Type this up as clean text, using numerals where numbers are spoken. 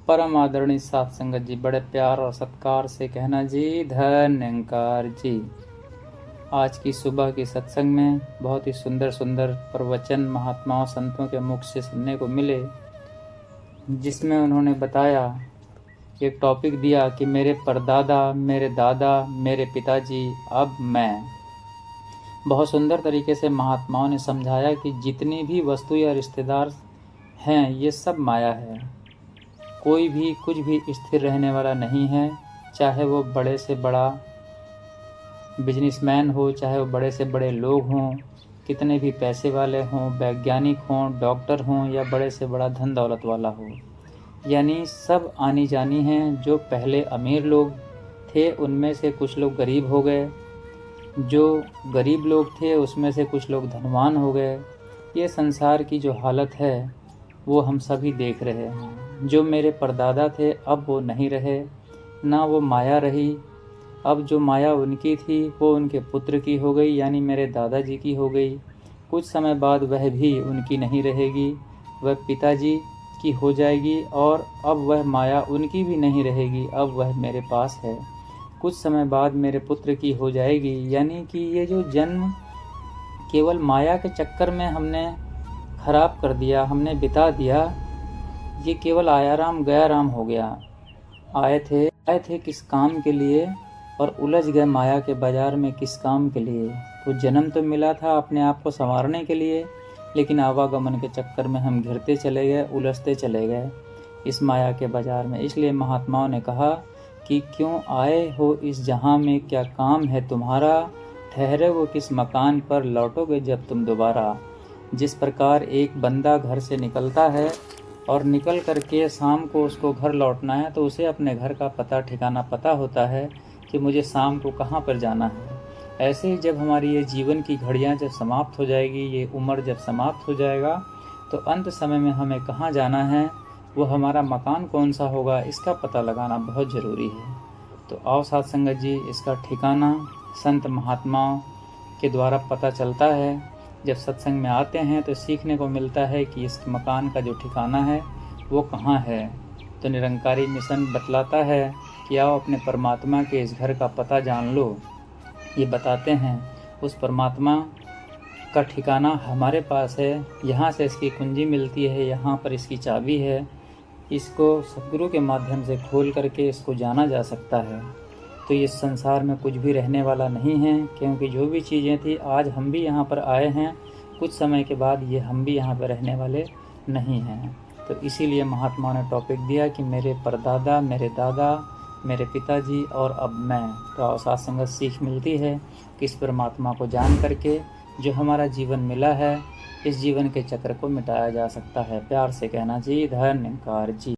परम आदरणीय साथ संगत जी, बड़े प्यार और सत्कार से कहना जी धन्यकार जी। आज की सुबह की सत्संग में बहुत ही सुंदर सुंदर प्रवचन महात्माओं संतों के मुख से सुनने को मिले, जिसमें उन्होंने बताया, एक टॉपिक दिया कि मेरे परदादा, मेरे दादा, मेरे पिताजी, अब मैं। बहुत सुंदर तरीके से महात्माओं ने समझाया कि जितनी भी वस्तु या रिश्तेदार हैं ये सब माया है। कोई भी कुछ भी स्थिर रहने वाला नहीं है, चाहे वो बड़े से बड़ा बिजनेसमैन हो, चाहे वो बड़े से बड़े लोग हों, कितने भी पैसे वाले हों, वैज्ञानिक हों, डॉक्टर हों या बड़े से बड़ा धन दौलत वाला हो, यानी सब आनी जानी हैं। जो पहले अमीर लोग थे उनमें से कुछ लोग गरीब हो गए, जो गरीब लोग थे उसमें से कुछ लोग धनवान हो गए। ये संसार की जो हालत है वो हम सभी देख रहे हैं। जो मेरे परदादा थे अब वो नहीं रहे, ना वो माया रही। अब जो माया उनकी थी वो उनके पुत्र की हो गई, यानी मेरे दादाजी की हो गई। कुछ समय बाद वह भी उनकी नहीं रहेगी, वह पिताजी की हो जाएगी, और अब वह माया उनकी भी नहीं रहेगी, अब वह मेरे पास है। कुछ समय बाद मेरे पुत्र की हो जाएगी, यानी कि ये जो जन्म केवल माया के चक्कर में हमने खराब कर दिया, हमने बिता दिया, ये केवल आया राम गया राम हो गया। आए थे किस काम के लिए और उलझ गए माया के बाजार में किस काम के लिए। तो जन्म तो मिला था अपने आप को संवारने के लिए, लेकिन आवागमन के चक्कर में हम घिरते चले गए, उलझते चले गए इस माया के बाजार में। इसलिए महात्माओं ने कहा कि क्यों आए हो इस जहां में, क्या काम है तुम्हारा, ठहरे वो किस मकान पर, लौटोगे जब तुम दोबारा। जिस प्रकार एक बंदा घर से निकलता है और निकल करके शाम को उसको घर लौटना है, तो उसे अपने घर का पता ठिकाना पता होता है कि मुझे शाम को कहाँ पर जाना है। ऐसे ही जब हमारी ये जीवन की घड़ियाँ जब समाप्त हो जाएगी, ये उम्र जब समाप्त हो जाएगा, तो अंत समय में हमें कहाँ जाना है, वो हमारा मकान कौन सा होगा, इसका पता लगाना बहुत ज़रूरी है। तो आओ साथ संगत जी, इसका ठिकाना संत महात्माओं के द्वारा पता चलता है। जब सत्संग में आते हैं तो सीखने को मिलता है कि इस मकान का जो ठिकाना है वो कहाँ है। तो निरंकारी मिशन बतलाता है कि आओ अपने परमात्मा के इस घर का पता जान लो। ये बताते हैं उस परमात्मा का ठिकाना हमारे पास है, यहाँ से इसकी कुंजी मिलती है, यहाँ पर इसकी चाबी है, इसको सद्गुरु के माध्यम से खोल करके इसको जाना जा सकता है। तो इस संसार में कुछ भी रहने वाला नहीं है, क्योंकि जो भी चीज़ें थी, आज हम भी यहाँ पर आए हैं, कुछ समय के बाद ये हम भी यहाँ पर रहने वाले नहीं हैं। तो इसीलिए महात्मा ने टॉपिक दिया कि मेरे परदादा, मेरे दादा, मेरे पिताजी और अब मैं। तो साथ संगत सीख मिलती है कि इस परमात्मा को जान करके जो हमारा जीवन मिला है, इस जीवन के चक्र को मिटाया जा सकता है। प्यार से कहना जी धन्यकार जी।